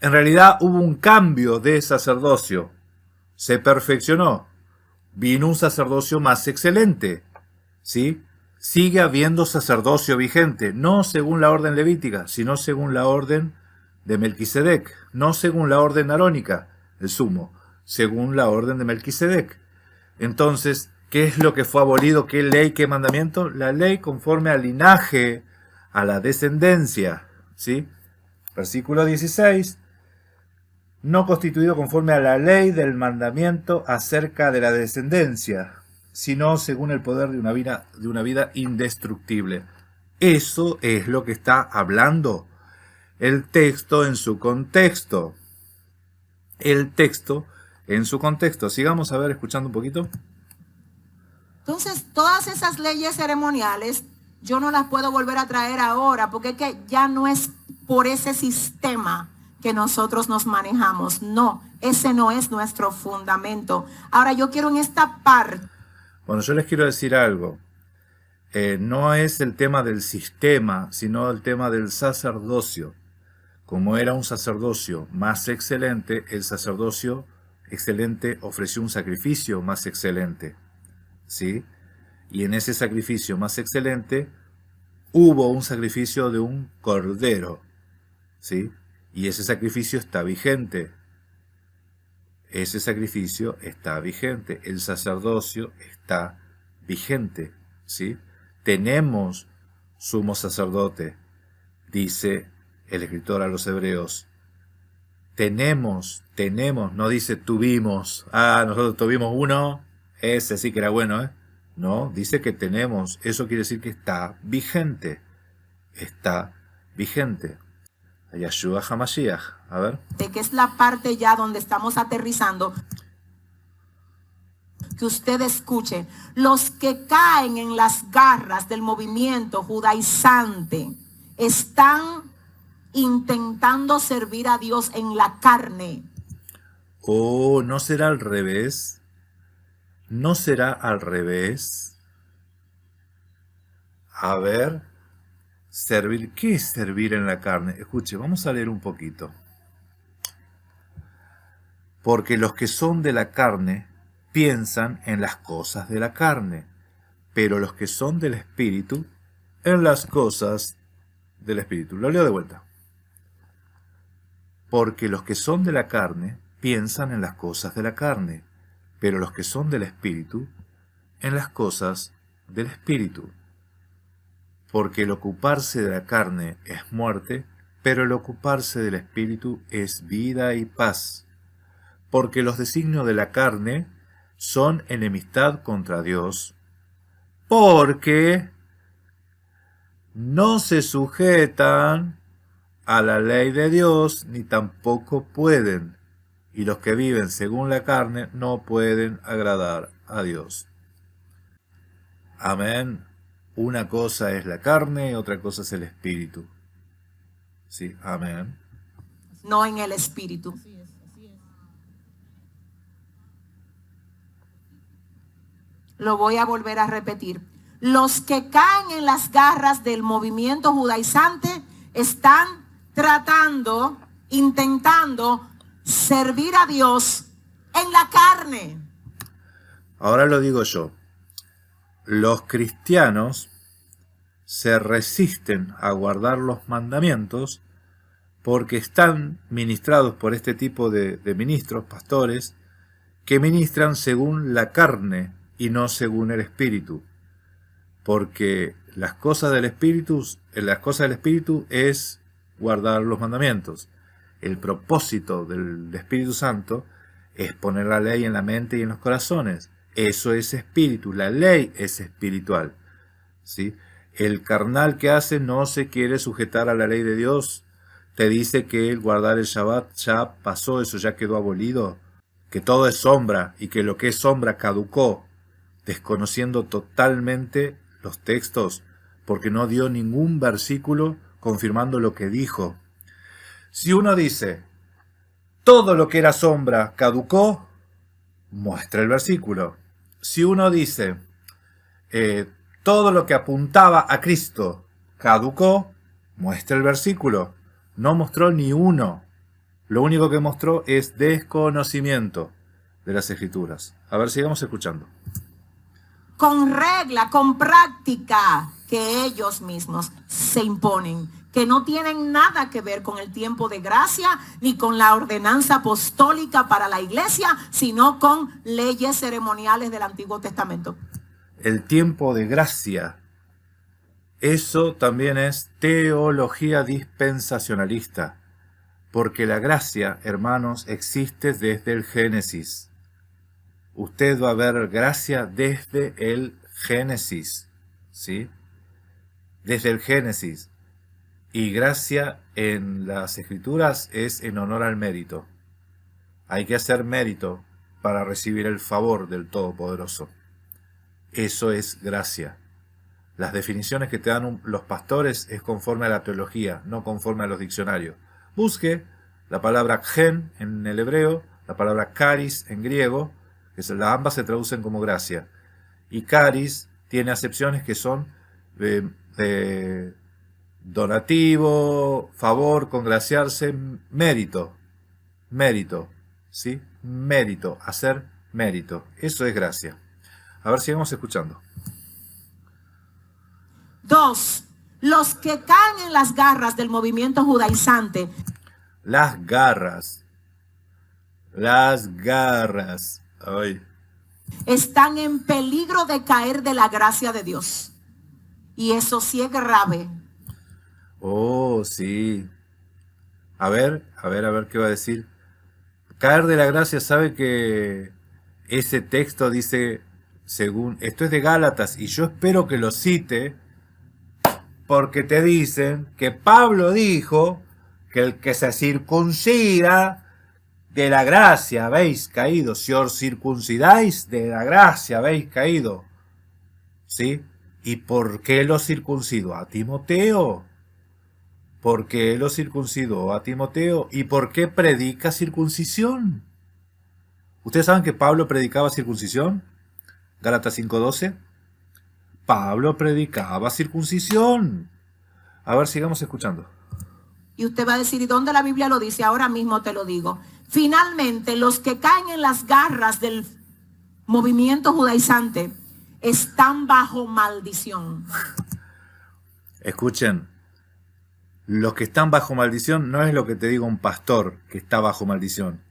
En realidad hubo un cambio de sacerdocio. Se perfeccionó. Vino un sacerdocio más excelente. ¿Sí? Sigue habiendo sacerdocio vigente, no según la orden levítica, sino según la orden de Melquisedec, no según la orden arónica, el sumo, según la orden de Melquisedec. Entonces, ¿qué es lo que fue abolido? ¿Qué ley, qué mandamiento? La ley conforme al linaje, a la descendencia, ¿sí? Versículo 16. No constituido conforme a la ley del mandamiento acerca de la descendencia, sino según el poder de una vida indestructible. Eso es lo que está hablando el texto en su contexto. El texto en su contexto. Sigamos a ver, escuchando un poquito. Entonces, todas esas leyes ceremoniales, yo no las puedo volver a traer ahora, porque es que ya no es por ese sistema que nosotros nos manejamos. No, ese no es nuestro fundamento. Ahora, yo quiero en esta parte. Bueno, yo les quiero decir algo. No es el tema del sistema, sino el tema del sacerdocio. Como era un sacerdocio más excelente, el sacerdocio excelente ofreció un sacrificio más excelente, ¿sí? Y en ese sacrificio más excelente hubo un sacrificio de un cordero, ¿sí? Y ese sacrificio está vigente. Ese sacrificio está vigente. El sacerdocio está vigente, ¿sí? Tenemos sumo sacerdote, dice el escritor a los hebreos. Tenemos, no dice tuvimos. Nosotros tuvimos uno, ese sí que era bueno, ¿eh? No, dice que tenemos. Eso quiere decir que está vigente. Está vigente. Yahshua HaMashiach. A ver. Que es la parte ya donde estamos aterrizando. Que usted escuche. Los que caen en las garras del movimiento judaizante están intentando servir a Dios en la carne. Oh, ¿no será al revés? ¿No será al revés? A ver, servir. ¿Qué es servir en la carne? Escuche, vamos a leer un poquito. Porque los que son de la carne piensan en las cosas de la carne, pero los que son del Espíritu, en las cosas del Espíritu. Lo leo de vuelta. Porque los que son de la carne piensan en las cosas de la carne, pero los que son del Espíritu, en las cosas del Espíritu. Porque el ocuparse de la carne es muerte, pero el ocuparse del Espíritu es vida y paz. Porque los designios de la carne son enemistad contra Dios, porque no se sujetan a la ley de Dios, ni tampoco pueden, y los que viven según la carne no pueden agradar a Dios. Amén. Una cosa es la carne, otra cosa es el espíritu. Sí, amén. No en el espíritu. Lo voy a volver a repetir. Los que caen en las garras del movimiento judaizante están intentando servir a Dios en la carne. Ahora lo digo yo. Los cristianos se resisten a guardar los mandamientos porque están ministrados por este tipo de ministros, pastores, que ministran según la carne y no según el espíritu. Porque las cosas del espíritu es guardar los mandamientos. El propósito del Espíritu Santo es poner la ley en la mente y en los corazones. Eso es espíritu, la ley es espiritual, ¿sí? El carnal que hace no se quiere sujetar a la ley de Dios. Te dice que el guardar el Shabbat ya pasó, eso ya quedó abolido, que todo es sombra y que lo que es sombra caducó, desconociendo totalmente los textos, porque no dio ningún versículo confirmando lo que dijo. Si uno dice, todo lo que era sombra caducó, muestra el versículo. Si uno dice, todo lo que apuntaba a Cristo caducó, muestra el versículo. No mostró ni uno. Lo único que mostró es desconocimiento de las Escrituras. A ver, sigamos escuchando. Con regla, con práctica que ellos mismos se imponen, que no tienen nada que ver con el tiempo de gracia ni con la ordenanza apostólica para la iglesia, sino con leyes ceremoniales del Antiguo Testamento. El tiempo de gracia, eso también es teología dispensacionalista, porque la gracia, hermanos, existe desde el Génesis. Usted va a ver gracia desde el Génesis, ¿sí? Desde el Génesis. Y gracia en las Escrituras es en honor al mérito. Hay que hacer mérito para recibir el favor del Todopoderoso. Eso es gracia. Las definiciones que te dan los pastores es conforme a la teología, no conforme a los diccionarios. Busque la palabra gen en el hebreo, la palabra charis en griego, que ambas se traducen como gracia. Y charis tiene acepciones que son de donativo, favor, congraciarse, mérito, ¿sí? Mérito, hacer mérito. Eso es gracia. A ver, sigamos escuchando. 2. Los que caen en las garras del movimiento judaizante. Las garras. Ay. Están en peligro de caer de la gracia de Dios. Y eso sí es grave. Oh, sí. A ver qué va a decir. Caer de la gracia, sabe que ese texto dice, según, esto es de Gálatas, y yo espero que lo cite, porque te dicen que Pablo dijo que el que se circuncida de la gracia habéis caído. Si os circuncidáis, de la gracia habéis caído. ¿Sí? ¿Y por qué lo circuncidó a Timoteo? ¿Por qué lo circuncidó a Timoteo? ¿Y por qué predica circuncisión? ¿Ustedes saben que Pablo predicaba circuncisión? Gálatas 5:12. Pablo predicaba circuncisión. A ver, sigamos escuchando. Y usted va a decir, ¿y dónde la Biblia lo dice? Ahora mismo te lo digo. Finalmente, los que caen en las garras del movimiento judaizante están bajo maldición. Escuchen, los que están bajo maldición no es lo que te diga un pastor que está bajo maldición.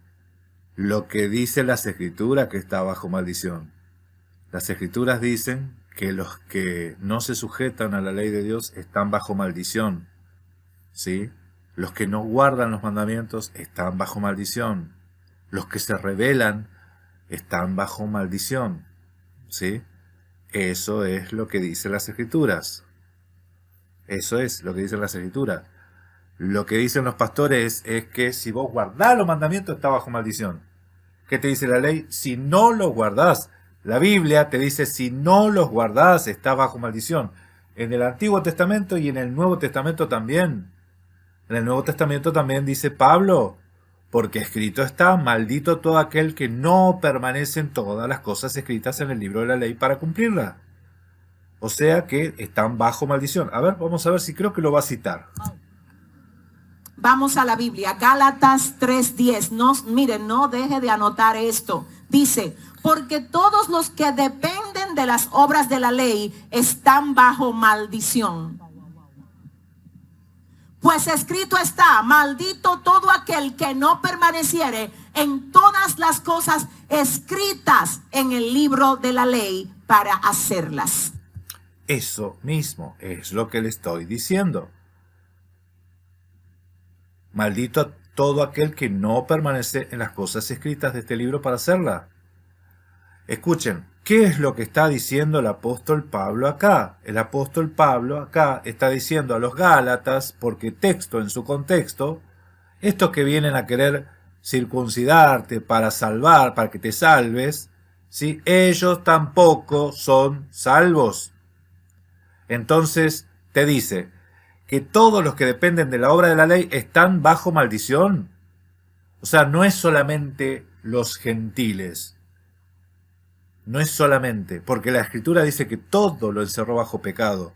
Lo que dice las Escrituras que está bajo maldición. Las Escrituras dicen que los que no se sujetan a la ley de Dios están bajo maldición. ¿Sí? Los que no guardan los mandamientos están bajo maldición. Los que se rebelan están bajo maldición. ¿Sí? Eso es lo que dicen las Escrituras. Eso es lo que dicen las Escrituras. Lo que dicen los pastores es que si vos guardás los mandamientos está bajo maldición. ¿Qué te dice la ley? Si no los guardás. La Biblia te dice si no los guardás está bajo maldición. En el Antiguo Testamento y en el Nuevo Testamento también. En el Nuevo Testamento también dice Pablo, porque escrito está, maldito todo aquel que no permanece en todas las cosas escritas en el libro de la ley para cumplirla. O sea que están bajo maldición. A ver, vamos a ver si creo que lo va a citar. Vamos a la Biblia, Gálatas 3:10. No, miren, no deje de anotar esto. Dice, porque todos los que dependen de las obras de la ley están bajo maldición. Pues escrito está, maldito todo aquel que no permaneciere en todas las cosas escritas en el libro de la ley para hacerlas. Eso mismo es lo que le estoy diciendo. Maldito todo aquel que no permanece en las cosas escritas de este libro para hacerla. Escuchen, ¿qué es lo que está diciendo el apóstol Pablo acá? El apóstol Pablo acá está diciendo a los Gálatas, porque texto en su contexto, estos que vienen a querer circuncidarte para salvar, para que te salves, ¿sí? Ellos tampoco son salvos. Entonces te dice que todos los que dependen de la obra de la ley están bajo maldición. O sea, no es solamente los gentiles. No es solamente, porque la Escritura dice que todo lo encerró bajo pecado.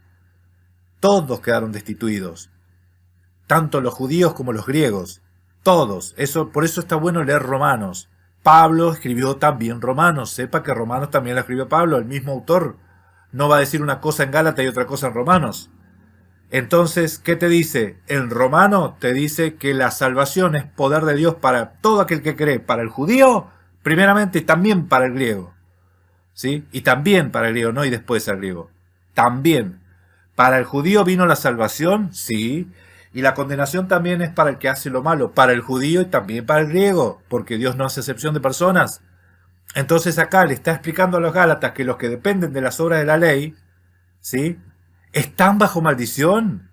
Todos quedaron destituidos. Tanto los judíos como los griegos. Todos. Por eso está bueno leer Romanos. Pablo escribió también Romanos. Sepa que Romanos también lo escribió Pablo, el mismo autor. No va a decir una cosa en Gálatas y otra cosa en Romanos. Entonces, ¿qué te dice? En Romano te dice que la salvación es poder de Dios para todo aquel que cree. Para el judío, primeramente, y también para el griego. ¿Sí? Y también para el griego, no y después al griego. También. Para el judío vino la salvación, sí. Y la condenación también es para el que hace lo malo. Para el judío y también para el griego. Porque Dios no hace excepción de personas. Entonces acá le está explicando a los Gálatas que los que dependen de las obras de la ley, ¿sí? Están bajo maldición.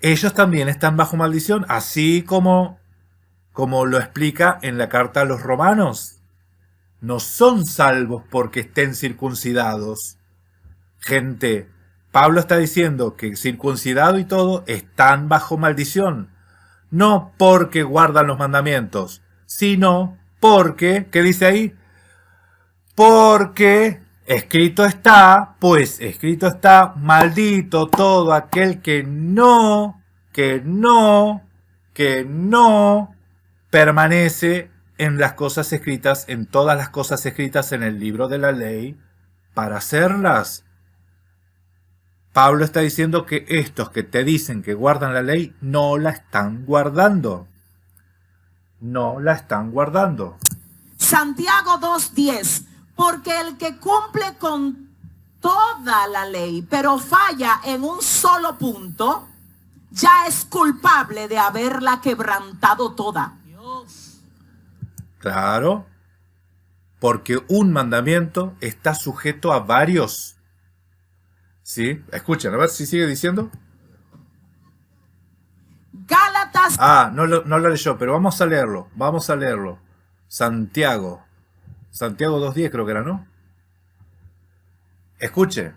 Ellos también están bajo maldición. Así como lo explica en la carta a los romanos. no son salvos porque estén circuncidados. Gente, Pablo está diciendo que circuncidado y todo están bajo maldición. No porque guardan los mandamientos, sino porque, ¿qué dice ahí? Porque escrito está, pues escrito está, maldito todo aquel que no permanece en las cosas escritas, en todas las cosas escritas en el libro de la ley, para hacerlas. Pablo está diciendo que estos que te dicen que guardan la ley, no la están guardando. No la están guardando. Santiago 2:10, porque el que cumple con toda la ley, pero falla en un solo punto, ya es culpable de haberla quebrantado toda. Claro, porque un mandamiento está sujeto a varios. ¿Sí? Escuchen, a ver si sigue diciendo. Gálatas. No lo leyó, pero vamos a leerlo. Vamos a leerlo. Santiago 2:10 creo que era, ¿no? Escuche.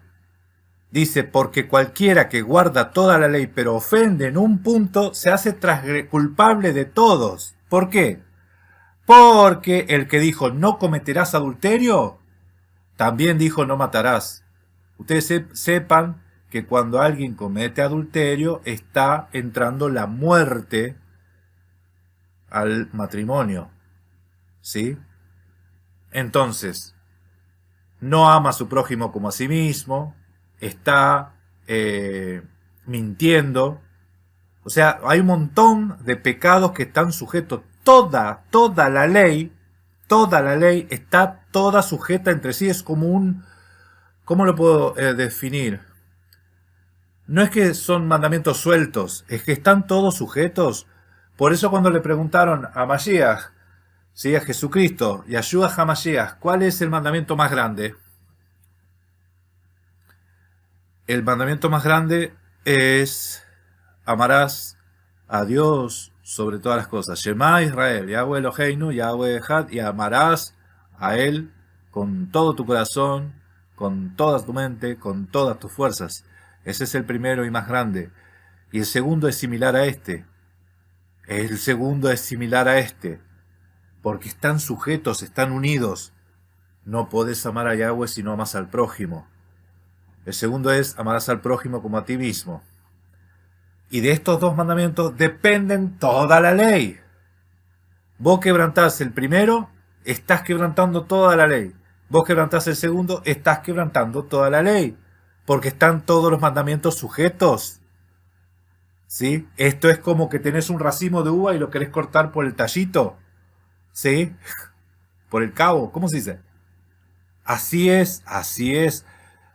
Dice, porque cualquiera que guarda toda la ley pero ofende en un punto, se hace culpable de todos. ¿Por qué? Porque el que dijo no cometerás adulterio, también dijo no matarás. Ustedes sepan que cuando alguien comete adulterio está entrando la muerte al matrimonio. ¿Sí? Entonces, no ama a su prójimo como a sí mismo, está mintiendo. O sea, hay un montón de pecados que están sujetos. Toda la ley está toda sujeta entre sí. Es como un... ¿Cómo lo puedo definir? No es que son mandamientos sueltos, es que están todos sujetos. Por eso cuando le preguntaron a Mashiach, ¿sí? A Jesucristo, Yahshua HaMashiach, ¿cuál es el mandamiento más grande? El mandamiento más grande es amarás a Dios sobre todas las cosas. Shema Israel, Yahweh Eloheinu, Yahweh Echad, y amarás a Él con todo tu corazón, con toda tu mente, con todas tus fuerzas. Ese es el primero y más grande. Y el segundo es similar a este. El segundo es similar a este. Porque están sujetos, están unidos. No podés amar a Yahweh si no amas al prójimo. El segundo es amarás al prójimo como a ti mismo. Y de estos dos mandamientos dependen toda la ley. Vos quebrantás el primero, estás quebrantando toda la ley. Vos quebrantás el segundo, estás quebrantando toda la ley. Porque están todos los mandamientos sujetos. ¿Sí? Esto es como que tenés un racimo de uva y lo querés cortar por el tallito. ¿Sí? Por el cabo. ¿Cómo se dice? Así es, así es.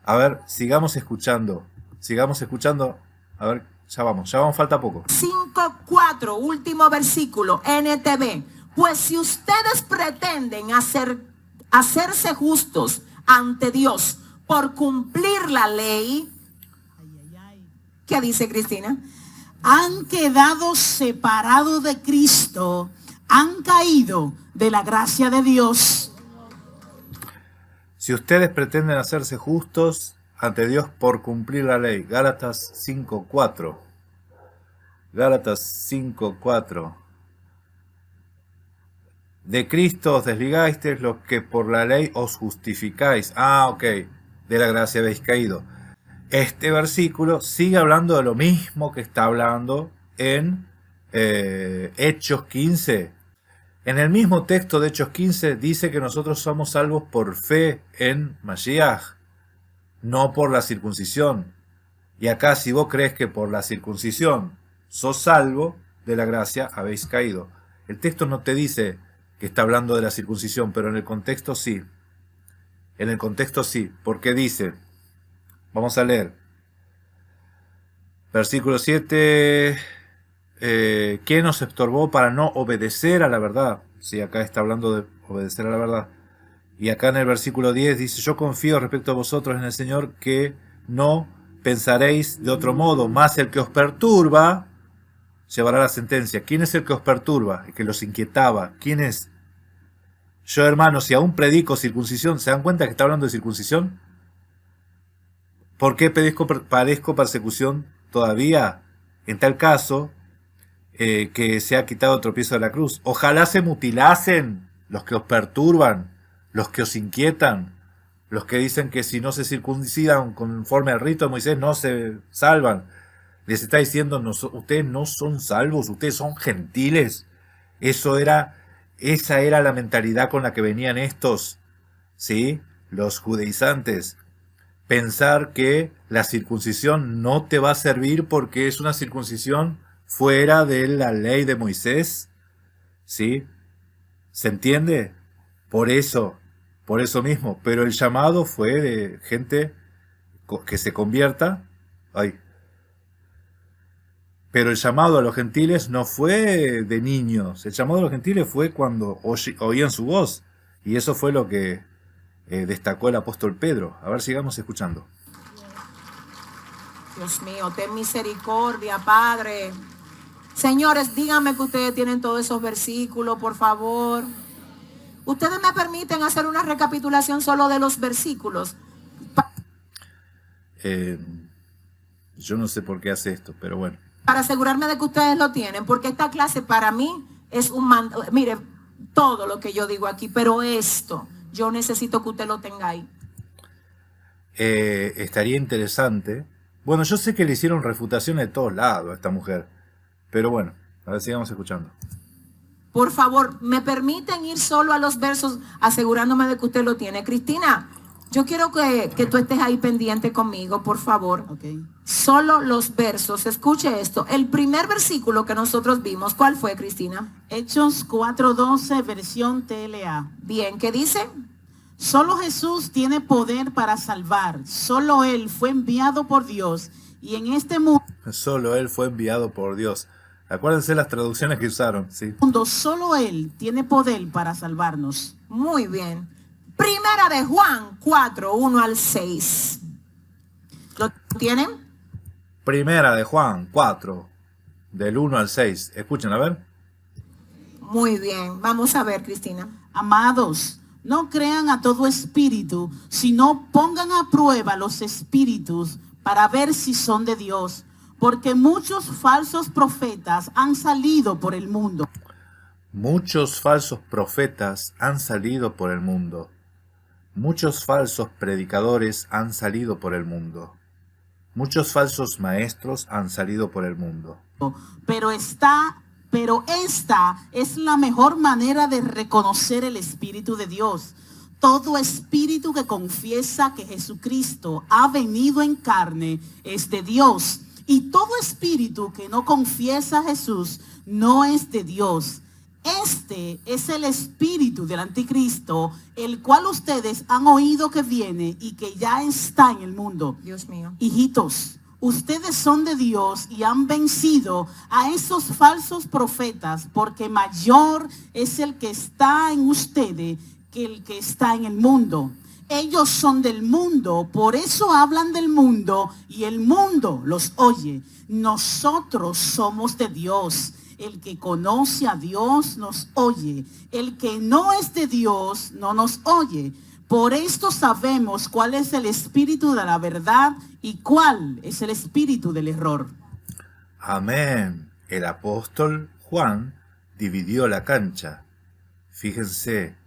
A ver, sigamos escuchando. Sigamos escuchando. A ver, ya vamos, falta poco. 5:4, último versículo, NTV. Pues si ustedes pretenden hacerse justos ante Dios por cumplir la ley, ¿qué dice Cristina? Han quedado separados de Cristo, han caído de la gracia de Dios. Si ustedes pretenden hacerse justos ante Dios por cumplir la ley. Gálatas 5:4. Gálatas 5:4. De Cristo os desligasteis, los que por la ley os justificáis. Ok. De la gracia habéis caído. Este versículo sigue hablando de lo mismo que está hablando en Hechos 15. En el mismo texto de Hechos 15 dice que nosotros somos salvos por fe en Mashiach, no por la circuncisión. Y acá, si vos crees que por la circuncisión sos salvo, de la gracia habéis caído. El texto no te dice que está hablando de la circuncisión, pero en el contexto sí. En el contexto sí, porque dice, vamos a leer, versículo 7, ¿quién nos estorbó para no obedecer a la verdad? Sí, acá está hablando de obedecer a la verdad. Y acá en el versículo 10 dice, yo confío respecto a vosotros en el Señor que no pensaréis de otro modo, más el que os perturba llevará la sentencia. ¿Quién es el que os perturba? El que los inquietaba. ¿Quién es? Yo, hermano, si aún predico circuncisión, ¿se dan cuenta que está hablando de circuncisión? ¿Por qué padezco persecución todavía? En tal caso, que se ha quitado el tropiezo de la cruz. Ojalá se mutilasen los que os perturban, los que os inquietan, los que dicen que si no se circuncidan conforme al rito de Moisés no se salvan. Les está diciendo, no, ustedes no son salvos, ustedes son gentiles. Esa era la mentalidad con la que venían estos, ¿sí? Los judaizantes. Pensar que la circuncisión no te va a servir porque es una circuncisión fuera de la ley de Moisés, ¿sí? ¿Se entiende? Por eso mismo. Pero el llamado fue de gente que se convierta. Pero el llamado a los gentiles no fue de niños. El llamado a los gentiles fue cuando oían su voz. Y eso fue lo que destacó el apóstol Pedro. A ver, sigamos escuchando. Dios mío, ten misericordia, Padre. Señores, díganme que ustedes tienen todos esos versículos, por favor. Ustedes me permiten hacer una recapitulación solo de los versículos. Yo no sé por qué hace esto, pero bueno. Para asegurarme de que ustedes lo tienen, porque esta clase para mí es un mire, todo lo que yo digo aquí, pero esto, yo necesito que usted lo tenga ahí. Estaría interesante. Bueno, yo sé que le hicieron refutaciones de todos lados a esta mujer, pero bueno, a ver, sigamos escuchando. Por favor, ¿me permiten ir solo a los versos asegurándome de que usted lo tiene? Cristina, yo quiero que tú estés ahí pendiente conmigo, por favor. Okay. Solo los versos. Escuche esto. El primer versículo que nosotros vimos, ¿cuál fue, Cristina? Hechos 4:12, versión TLA. Bien, ¿qué dice? Solo Jesús tiene poder para salvar. Solo Él fue enviado por Dios. Y en este Solo Él fue enviado por Dios. Acuérdense las traducciones que usaron, ¿sí? mundo, solo Él tiene poder para salvarnos. Muy bien. Primera de Juan 4, 1 al 6. ¿Lo tienen? Primera de Juan 4, del 1 al 6. Escuchen, a ver. Muy bien. Vamos a ver, Cristina. Amados, no crean a todo espíritu, sino pongan a prueba los espíritus para ver si son de Dios. Porque muchos falsos profetas han salido por el mundo. Muchos falsos profetas han salido por el mundo. Muchos falsos predicadores han salido por el mundo. Muchos falsos maestros han salido por el mundo. Pero esta es la mejor manera de reconocer el Espíritu de Dios. Todo espíritu que confiesa que Jesucristo ha venido en carne es de Dios. Y todo espíritu que no confiesa a Jesús no es de Dios. Este es el espíritu del anticristo, el cual ustedes han oído que viene y que ya está en el mundo. Dios mío. Hijitos, ustedes son de Dios y han vencido a esos falsos profetas, porque mayor es el que está en ustedes que el que está en el mundo. Ellos son del mundo, por eso hablan del mundo y el mundo los oye. Nosotros somos de Dios. El que conoce a Dios nos oye. El que no es de Dios no nos oye. Por esto sabemos cuál es el espíritu de la verdad y cuál es el espíritu del error. Amén. El apóstol Juan dividió la cancha. Fíjense,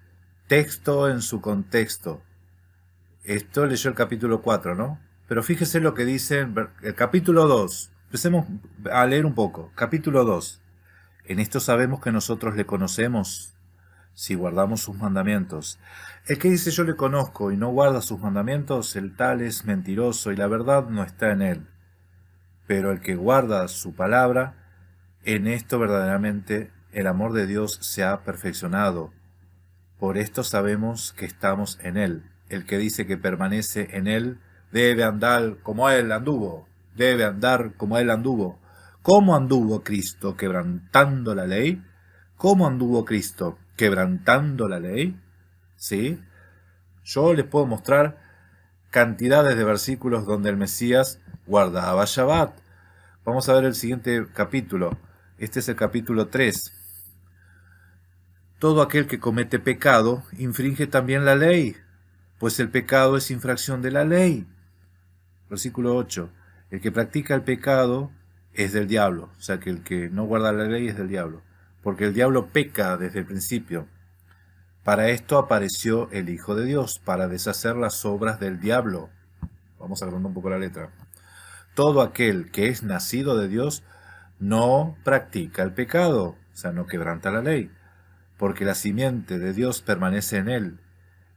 texto en su contexto. Esto leyó el capítulo 4, ¿no? Pero fíjese lo que dice el capítulo 2. Empecemos a leer un poco. Capítulo 2. En esto sabemos que nosotros le conocemos si guardamos sus mandamientos. El que dice yo le conozco y no guarda sus mandamientos, el tal es mentiroso y la verdad no está en él. Pero el que guarda su palabra, en esto verdaderamente el amor de Dios se ha perfeccionado. Por esto sabemos que estamos en él. El que dice que permanece en él debe andar como él anduvo. Debe andar como él anduvo. ¿Cómo anduvo Cristo quebrantando la ley? ¿Cómo anduvo Cristo quebrantando la ley? ¿Sí? Yo les puedo mostrar cantidades de versículos donde el Mesías guardaba Shabbat. Vamos a ver el siguiente capítulo. Este es el capítulo 3. todo aquel que comete pecado infringe también la ley, pues el pecado es infracción de la ley. Versículo 8. El que practica el pecado es del diablo, o sea que el que no guarda la ley es del diablo, porque el diablo peca desde el principio. Para esto apareció el Hijo de Dios, para deshacer las obras del diablo. Vamos a agrandar un poco la letra. Todo aquel que es nacido de Dios no practica el pecado, o sea, no quebranta la ley, porque la simiente de Dios permanece en él,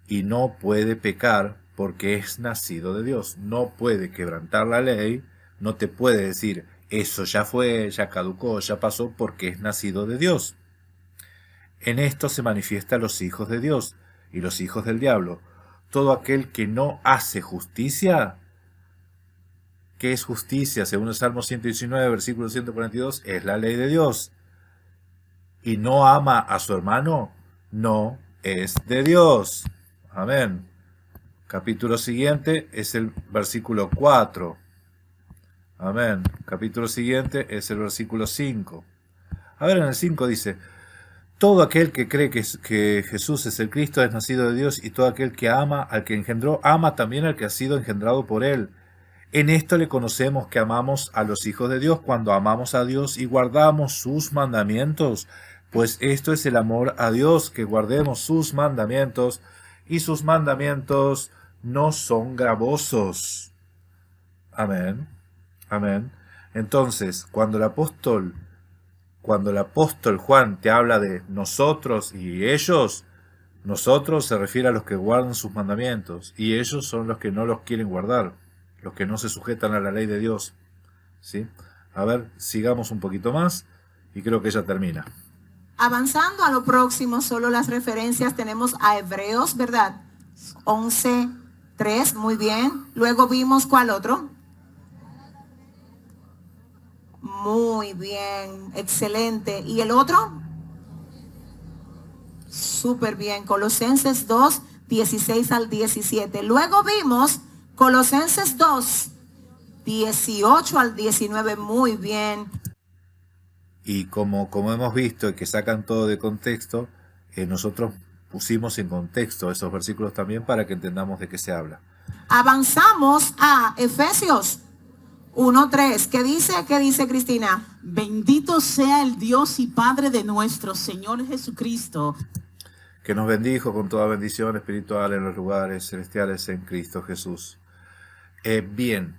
y no puede pecar porque es nacido de Dios. No puede quebrantar la ley, no te puede decir, eso ya fue, ya caducó, ya pasó, porque es nacido de Dios. En esto se manifiestan los hijos de Dios y los hijos del diablo. Todo aquel que no hace justicia. ¿Qué es justicia? Según el Salmo 119, versículo 142, es la ley de Dios. Y no ama a su hermano, no es de Dios. Amén. Capítulo siguiente es el versículo 4. Amén. Capítulo siguiente es el versículo 5. A ver, en el 5 dice, todo aquel que cree que Jesús es el Cristo es nacido de Dios, y todo aquel que ama al que engendró, ama también al que ha sido engendrado por él. En esto le conocemos que amamos a los hijos de Dios, cuando amamos a Dios y guardamos sus mandamientos. Pues esto es el amor a Dios, que guardemos sus mandamientos, y sus mandamientos no son gravosos. Amén. Amén. Entonces, cuando el apóstol Juan te habla de nosotros y ellos, nosotros se refiere a los que guardan sus mandamientos, y ellos son los que no los quieren guardar, los que no se sujetan a la ley de Dios. ¿Sí? A ver, sigamos un poquito más, y creo que ya termina. Avanzando a lo próximo, solo las referencias tenemos a Hebreos, ¿verdad? 11:3, muy bien. Luego vimos, ¿cuál otro? Muy bien, excelente. ¿Y el otro? Súper bien, Colosenses 2, 16 al 17. Luego vimos Colosenses 2, 18 al 19, muy bien. Y como hemos visto que sacan todo de contexto, nosotros pusimos en contexto esos versículos también para que entendamos de qué se habla. Avanzamos a Efesios 1:3. ¿Qué dice Cristina? Bendito sea el Dios y Padre de nuestro Señor Jesucristo, Que nos bendijo con toda bendición espiritual en los lugares celestiales en Cristo Jesús. Bien.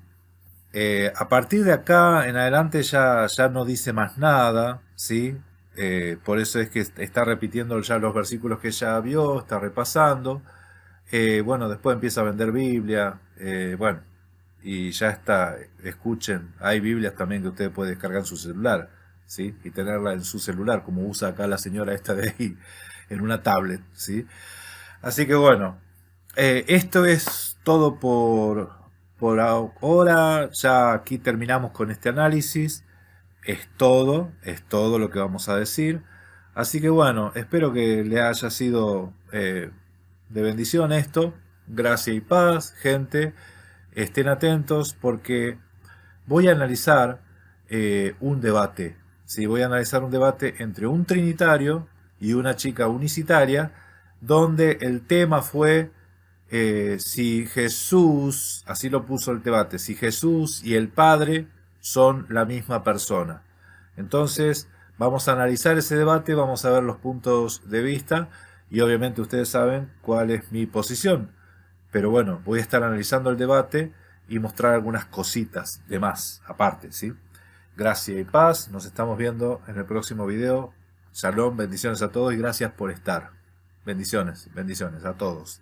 A partir de acá en adelante ya no dice más nada, ¿sí? Por eso es que está repitiendo ya los versículos que ya vio, está repasando. Bueno, después empieza a vender Biblia, bueno, y ya está. Escuchen, hay Biblias también que usted puede descargar en su celular, ¿sí? Y tenerla en su celular, como usa acá la señora esta de ahí, en una tablet, ¿sí? Así que bueno, esto es todo por ahora. Ya aquí terminamos con este análisis. Es todo lo que vamos a decir. Así que bueno, espero que le haya sido de bendición esto. Gracia y paz, gente. Estén atentos porque voy a analizar un debate. ¿Sí? Voy a analizar un debate entre un trinitario y una chica unicitaria, donde el tema fue si Jesús, así lo puso el debate, si Jesús y el Padre son la misma persona. Entonces vamos a analizar ese debate, vamos a ver los puntos de vista y obviamente ustedes saben cuál es mi posición. Pero bueno, voy a estar analizando el debate y mostrar algunas cositas de más aparte, ¿sí? Gracia y paz, nos estamos viendo en el próximo video. Shalom, bendiciones a todos y gracias por estar. Bendiciones a todos.